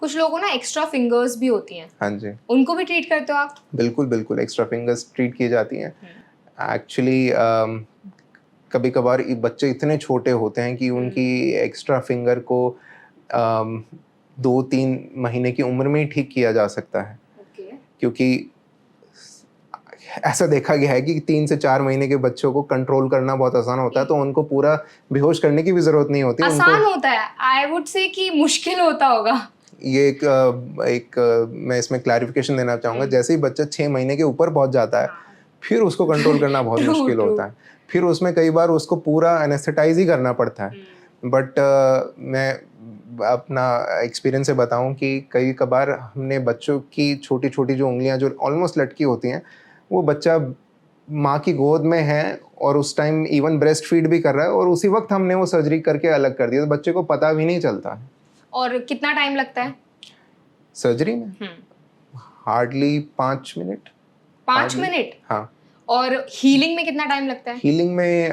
कुछ लोगों को ना एक्स्ट्रा फिंगर्स भी होती हैं, हाँ जी, उनको भी ट्रीट करते हो आप? बिल्कुल बिल्कुल, एक्स्ट्रा फिंगर्स ट्रीट की जाती हैं एक्चुअली। कभी कभार बच्चे इतने छोटे होते हैं कि उनकी एक्स्ट्रा फिंगर को 2-3 महीने की उम्र में ही ठीक किया जा सकता है। क्योंकि ऐसा देखा गया है कि 3 से 4 महीने के बच्चों को कंट्रोल करना बहुत आसान होता है, तो उनको पूरा बेहोश करने की भी जरूरत नहीं होती। आसान होता है, आई वुड से कि मुश्किल होता होगा। ये मैं इसमें क्लैरिफिकेशन देना चाहूँगा। जैसे ही बच्चा 6 महीने के ऊपर पहुँच जाता है, फिर उसको कंट्रोल करना बहुत मुश्किल होता है। फिर उसमें कई बार उसको पूरा एनेस्थेटाइज ही करना पड़ता है। बट मैं अपना एक्सपीरियंस से बताऊं कि कई कभार हमने बच्चों की छोटी छोटी जो उंगलियां जो ऑलमोस्ट लटकी होती हैं, वो बच्चा माँ की गोद में है और उस टाइम इवन ब्रेस्ट फीड भी कर रहा है, और उसी वक्त हमने वो सर्जरी करके अलग कर दिया, तो बच्चे को पता भी नहीं चलता है। और कितना टाइम लगता है सर्जरी में? Hardly 5 minute. 5 मिनट? हाँ। और हीलिंग में कितना टाइम लगता है? हीलिंग में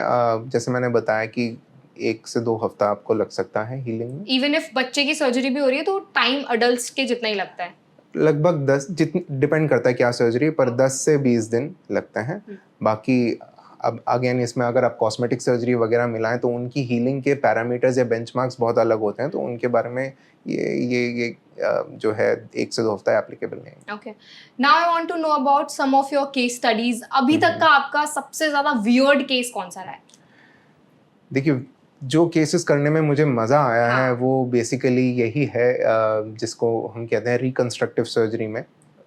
जैसे मैंने बताया कि 1 से 2 हफ्ता आपको लग सकता है हीलिंग में। इवन इफ बच्चे की सर्जरी भी हो रही है तो टाइम अडल्ट्स के जितना ही लगता है? लगभग 10, डिपेंड करता है क्या सर्जरी, पर 10 से 20 दिन लगते हैं। बाकी अब अगेन इसमें अगर आप कॉस्मेटिक सर्जरी वगैरह मिलाएं तो उनकी हीलिंग के पैरामीटर्स या बेंचमार्क्स बहुत अलग होते हैं, तो उनके बारे में ये जो है 1 से 2 हफ्ता एप्लीकेबल नहीं। Okay, now I want to know about some of your case studies. अभी तक का आपका सबसे ज्यादा वियर्ड केस कौन सा रहा है? देखिए, जो केसेस करने में मुझे मज़ा आया है वो बेसिकली यही है, जिसको हम कहते हैं रिकंस्ट्रक्टिव सर्जरी में।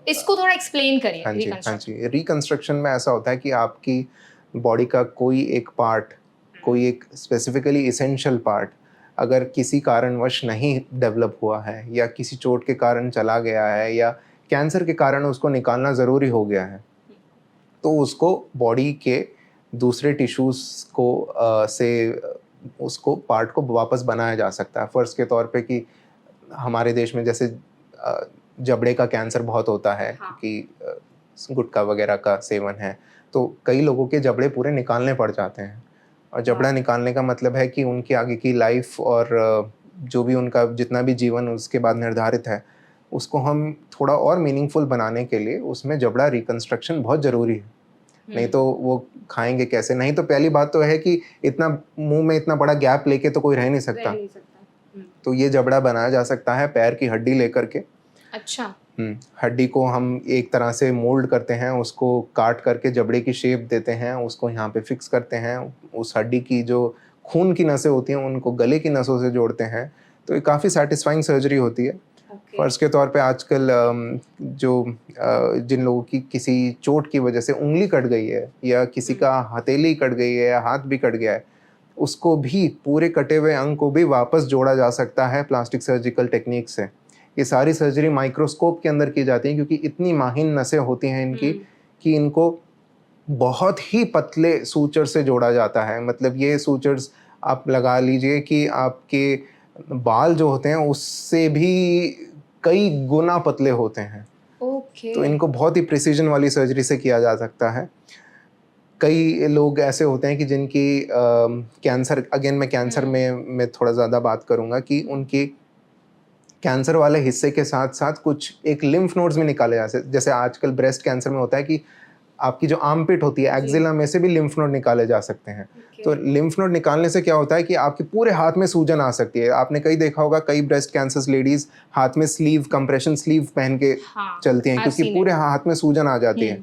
इसको थोड़ा एक्सप्लेन करिए। हाँ जी, रिकंस्ट्रक्शन में ऐसा होता है कि आपकी बॉडी का कोई एक पार्ट, कोई एक स्पेसिफिकली इसेंशियल पार्ट अगर किसी कारणवश नहीं डेवलप हुआ है, या किसी चोट के कारण चला गया है, या कैंसर के कारण उसको निकालना ज़रूरी हो गया है, तो उसको बॉडी के दूसरे टिश्यूज़ को उसको पार्ट को वापस बनाया जा सकता है। फ़र्ज़ के तौर पे कि हमारे देश में जैसे जबड़े का कैंसर बहुत होता है, क्योंकि गुटखा वगैरह का सेवन है, तो कई लोगों के जबड़े पूरे निकालने पड़ जाते हैं। और जबड़ा निकालने का मतलब है कि उनकी आगे की लाइफ और जो भी उनका जितना भी जीवन उसके बाद निर्धारित है, उसको हम थोड़ा और मीनिंगफुल बनाने के लिए उसमें जबड़ा रिकंस्ट्रक्शन बहुत ज़रूरी है। नहीं तो वो खाएंगे कैसे? नहीं तो पहली बात तो है कि इतना मुंह में इतना बड़ा गैप लेके तो कोई रह नहीं सकता। तो ये जबड़ा बनाया जा सकता है पैर की हड्डी लेकर के। अच्छा। हड्डी को हम एक तरह से मोल्ड करते हैं, उसको काट करके जबड़े की शेप देते हैं, उसको यहाँ पे फिक्स करते हैं। उस हड्डी की जो खून की नसें होती हैं उनको गले की नसों से जोड़ते हैं। तो ये काफ़ी सेटिस्फाइंग सर्जरी होती है। फर्ज के तौर पे आजकल जिन लोगों की किसी चोट की वजह से उंगली कट गई है, या किसी का हथेली कट गई है, या हाथ भी कट गया है, उसको भी पूरे कटे हुए अंग को भी वापस जोड़ा जा सकता है प्लास्टिक सर्जिकल टेक्निक से। ये सारी सर्जरी माइक्रोस्कोप के अंदर की जाती है, क्योंकि इतनी माहिन नसें होती हैं इनकी कि इनको बहुत ही पतले सूचर से जोड़ा जाता है। मतलब ये सूचर्स आप लगा लीजिए कि आपके बाल जो होते हैं उससे भी कई गुना पतले होते हैं। तो इनको बहुत ही प्रिसीजन वाली सर्जरी से किया जा सकता है। कई लोग ऐसे होते हैं कि जिनकी कैंसर, अगेन मैं कैंसर में थोड़ा ज़्यादा बात करूँगा, कि उनकी कैंसर वाले हिस्से के साथ साथ कुछ एक लिम्फ नोड्स में निकाले जा सकते। जैसे आजकल ब्रेस्ट कैंसर में होता है कि आपकी जो आर्मपिट होती है, एक्जिला में से भी लिम्फ नोड निकाले जा सकते हैं। तो लिम्फ नोड निकालने से क्या होता है कि आपके पूरे हाथ में सूजन आ सकती है। आपने कई देखा होगा, कई ब्रेस्ट कैंसर लेडीज हाथ में स्लीव, कंप्रेशन स्लीव पहन के चलती हैं, क्योंकि पूरे हाथ में सूजन आ जाती है।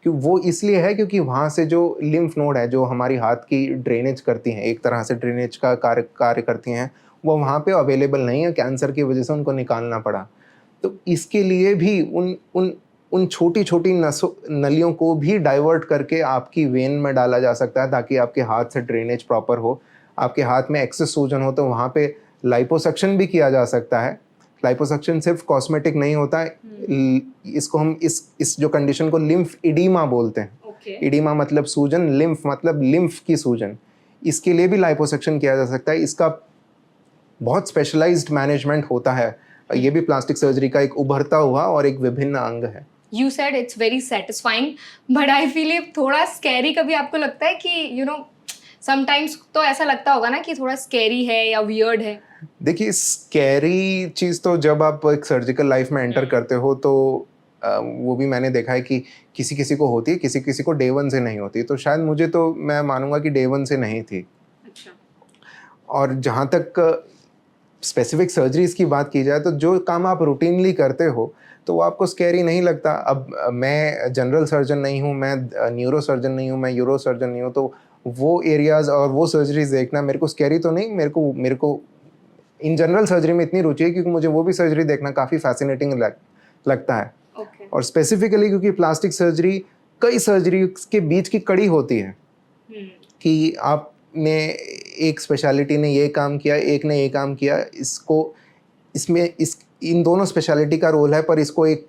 कि वो इसलिए है क्योंकि वहाँ से जो लिम्फ नोड है, जो हमारी हाथ की ड्रेनेज करती हैं, एक तरह से ड्रेनेज का कार्य करती हैं, वो वहाँ पे अवेलेबल नहीं है। कैंसर की वजह से उनको निकालना पड़ा। तो इसके लिए भी उन छोटी छोटी नलियों को भी डाइवर्ट करके आपकी वेन में डाला जा सकता है, ताकि आपके हाथ से ड्रेनेज प्रॉपर हो। आपके हाथ में एक्सेस सूजन हो तो वहाँ पे लाइपोसक्शन भी किया जा सकता है। लाइपोसक्शन सिर्फ कॉस्मेटिक नहीं होता है, इसको हम इस जो कंडीशन को लिम्फ इडीमा बोलते हैं। इडीमा मतलब सूजन, लिम्फ मतलब लिम्फ की सूजन। इसके लिए भी लाइपोसक्शन किया जा सकता है। इसका बहुत स्पेशलाइज्ड मैनेजमेंट होता है। ये भी प्लास्टिक सर्जरी का एक उभरता हुआ और एक विभिन्न अंग है। You said it's very satisfying, but I feel it थोड़ा scary। कभी आपको लगता है कि समटाइम्स तो ऐसा लगता होगा ना कि थोड़ा स्कैरी है या वियर्ड है। देखिए, स्कैरी चीज़ तो जब आप एक सर्जिकल लाइफ में एंटर करते हो तो वो भी मैंने देखा है कि किसी किसी को होती है, किसी किसी को डे वन से नहीं होती। तो शायद मुझे तो मैं मानूंगा कि डे वन से नहीं थी। अच्छा। और जहाँ तक स्पेसिफिक सर्जरीज की बात की जाए तो जो काम आप रूटीनली करते हो तो वो आपको स्कैरी नहीं लगता। अब मैं जनरल सर्जन नहीं हूँ, मैं न्यूरो सर्जन नहीं हूँ, मैं यूरो सर्जन नहीं हूँ, तो वो एरियाज और वो सर्जरीज देखना मेरे को स्कैरी तो नहीं। मेरे को इन जनरल सर्जरी में इतनी रुचि है क्योंकि मुझे वो भी सर्जरी देखना काफ़ी फैसिनेटिंग लगता है। Okay. और स्पेसिफिकली क्योंकि प्लास्टिक सर्जरी कई सर्जरी के बीच की कड़ी होती है कि आपने एक स्पेशलिटी ने ये काम किया, एक ने ये काम किया, इन दोनों स्पेशलिटी का रोल है, पर इसको एक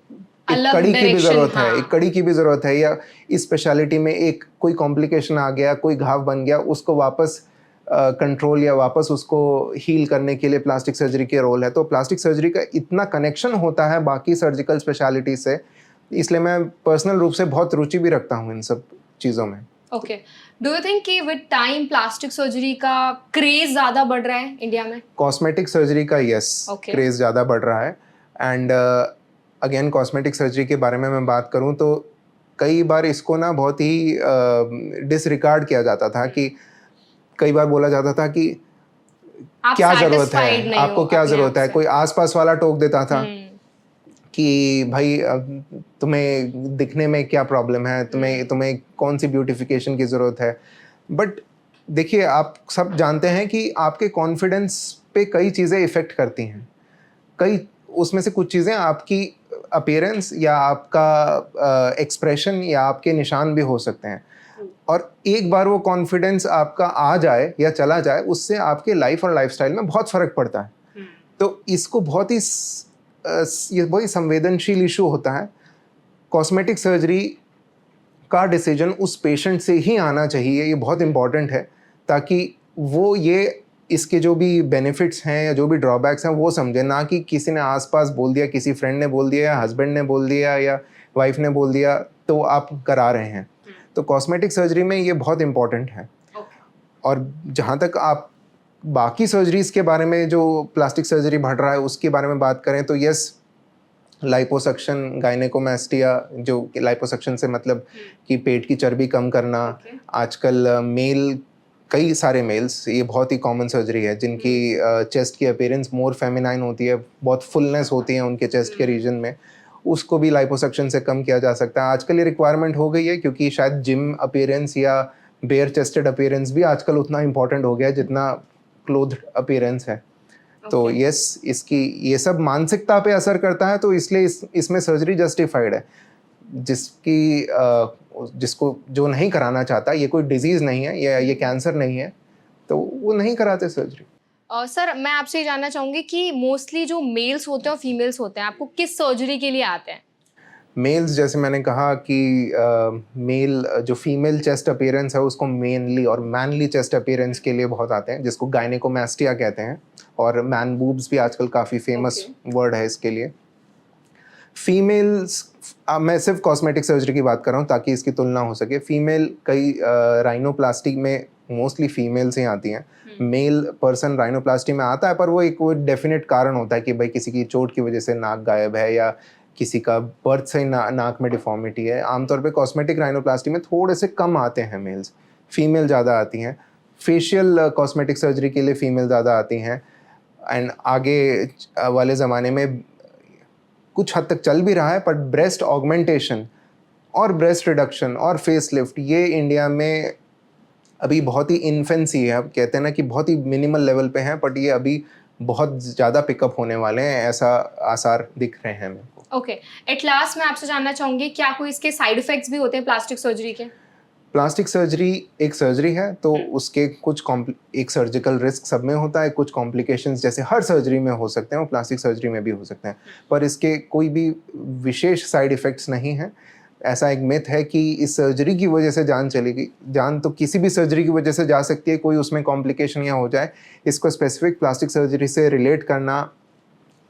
कड़ी की भी ज़रूरत है, एक कड़ी की भी ज़रूरत है। या इस स्पेशलिटी में एक कोई कॉम्प्लिकेशन आ गया, कोई घाव बन गया, उसको वापस कंट्रोल या वापस उसको हील करने के लिए प्लास्टिक सर्जरी के रोल है। तो प्लास्टिक सर्जरी का इतना कनेक्शन होता है बाकी सर्जिकल स्पेशलिटी से, इसलिए मैं पर्सनल रूप से बहुत रुचि भी रखता हूँ इन सब चीज़ों में। ओके, डू यू थिंक कि विद टाइम प्लास्टिक सर्जरी का क्रेज ज़्यादा बढ़ रहा है इंडिया में? कॉस्मेटिक सर्जरी का क्रेज ज़्यादा बढ़ रहा है। एंड अगेन कॉस्मेटिक सर्जरी के बारे में मैं बात करूँ तो कई बार इसको ना बहुत ही डिसरिगार्ड किया जाता था कि कई बार बोला जाता था कि क्या ज़रूरत है, आपको क्या ज़रूरत है। कोई आसपास वाला टोक देता था कि भाई तुम्हें दिखने में क्या प्रॉब्लम है, तुम्हें कौन सी ब्यूटिफिकेशन की ज़रूरत है। बट देखिए, आप सब जानते हैं कि आपके कॉन्फिडेंस पे कई चीज़ें इफ़ेक्ट करती हैं। कई उसमें से कुछ चीज़ें आपकी अपीयरेंस या आपका एक्सप्रेशन या आपके निशान भी हो सकते हैं। और एक बार वो कॉन्फिडेंस आपका आ जाए या चला जाए, उससे आपके लाइफ और लाइफस्टाइल में बहुत फ़र्क पड़ता है। तो इसको बहुत ही संवेदनशील इशू होता है। कॉस्मेटिक सर्जरी का डिसीजन उस पेशेंट से ही आना चाहिए, ये बहुत इम्पॉर्टेंट है, ताकि वो ये इसके जो भी बेनिफिट्स हैं या जो भी ड्रॉबैक्स हैं वो समझे, ना कि किसी ने आसपास बोल दिया, किसी फ्रेंड ने बोल दिया या हस्बैंड ने बोल दिया या वाइफ ने बोल दिया तो आप करा रहे हैं। तो कॉस्मेटिक सर्जरी में ये बहुत इम्पॉर्टेंट है। और जहाँ तक आप बाकी सर्जरीज के बारे में जो प्लास्टिक सर्जरी बढ़ रहा है उसके बारे में बात करें तो यस, लाइपोसक्शन, गायनेकोमास्टिया, जो लाइपोसक्शन से मतलब कि पेट की चर्बी कम करना। आजकल कई सारे मेल्स, ये बहुत ही कॉमन सर्जरी है जिनकी चेस्ट की अपीयरेंस मोर फेमिनाइन होती है, बहुत फुलनेस होती है उनके चेस्ट के रीजन में, उसको भी लाइपोसक्शन से कम किया जा सकता है। आजकल ये रिक्वायरमेंट हो गई है क्योंकि शायद जिम अपीयरेंस या बेयर चेस्टेड अपीयरेंस भी आजकल उतना इंपॉर्टेंट हो गया है जितना क्लोथ्ड अपीयरेंस है। तो यस, इसकी ये सब मानसिकता पे असर करता है, तो इसलिए इसमें सर्जरी जस्टिफाइड है। जिसको जो नहीं कराना चाहता, ये कोई डिजीज़ नहीं है या ये कैंसर नहीं है, तो वो नहीं कराते सर्जरी। सर, मैं आपसे ये जानना चाहूँगी कि मोस्टली जो मेल्स होते हैं और फीमेल्स होते हैं, आपको किस सर्जरी के लिए आते हैं? मेल्स, जैसे मैंने कहा कि मेल जो फीमेल चेस्ट अपीयरेंस है उसको मेनली और मैनली चेस्ट अपीयरेंस के लिए बहुत आते हैं, जिसको गायनेकोमास्टिया कहते हैं, और मैन बूब्स भी आजकल काफ़ी फेमस वर्ड है इसके लिए। फीमेल्स, मैं सिर्फ कॉस्मेटिक सर्जरी की बात कर रहा हूँ ताकि इसकी तुलना हो सके। फीमेल कई राइनोप्लास्टी में मोस्टली फीमेल्स ही आती हैं। मेल पर्सन राइनोप्लास्टी में आता है, पर वो एक डेफिनेट कारण होता है कि भाई किसी की चोट की वजह से नाक गायब है या किसी का बर्थ से नाक में डिफॉर्मिटी है। आमतौर पे कॉस्मेटिक राइनोप्लास्टी में थोड़े से कम आते हैं मेल्स, फीमेल ज़्यादा आती हैं। फेशियल कॉस्मेटिक सर्जरी के लिए फीमेल ज़्यादा आती हैं। एंड आगे वाले ज़माने में कुछ हद तक चल भी रहा है, पर ब्रेस्ट ऑगमेंटेशन और ब्रेस्ट रिडक्शन और फेस लिफ्ट, ये इंडिया में अभी बहुत ही इन्फेंसी है। अब कहते हैं ना कि बहुत ही मिनिमल लेवल पे हैं, बट ये अभी बहुत ज़्यादा पिकअप होने वाले हैं, ऐसा आसार दिख रहे हैं मेरे को। ओके, एट लास्ट मैं आपसे जानना चाहूँगी, क्या कोई इसके साइड इफ़ेक्ट्स भी होते हैं प्लास्टिक सर्जरी के? प्लास्टिक सर्जरी एक सर्जरी है, तो उसके कुछ एक सर्जिकल रिस्क सब में होता है, कुछ कॉम्प्लिकेशंस जैसे हर सर्जरी में हो सकते हैं वो प्लास्टिक सर्जरी में भी हो सकते हैं, पर इसके कोई भी विशेष साइड इफ़ेक्ट्स नहीं हैं। ऐसा एक मिथ है कि इस सर्जरी की वजह से जान चलेगी। जान तो किसी भी सर्जरी की वजह से जा सकती है, कोई उसमें कॉम्प्लिकेशन या हो जाए। इसको स्पेसिफिक प्लास्टिक सर्जरी से रिलेट करना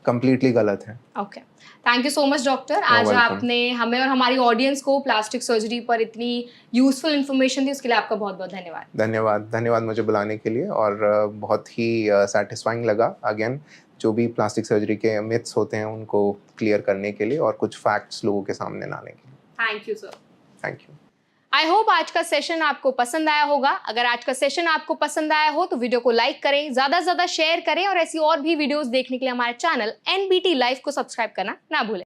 कंप्लीटली गलत है। Okay, thank you so much doctor. आज welcome. आपने हमें और हमारी ऑडियंस को प्लास्टिक सर्जरी पर इतनी यूजफुल इन्फॉर्मेशन दी, उसके लिए आपका बहुत बहुत धन्यवाद। धन्यवाद मुझे बुलाने के लिए, और बहुत ही सेटिस्फाइंग लगा अगेन जो भी प्लास्टिक सर्जरी के मिथ्स होते हैं उनको क्लियर करने के लिए और कुछ फैक्ट्स लोगों के सामने लाने के लिए। Thank you sir. Thank you. I hope आज का सेशन आपको पसंद आया होगा। अगर आज का सेशन आपको पसंद आया हो तो वीडियो को लाइक करें, ज्यादा से ज्यादा शेयर करें, और ऐसी और भी वीडियोस देखने के लिए हमारे चैनल NBT लाइव को सब्सक्राइब करना ना भूलें।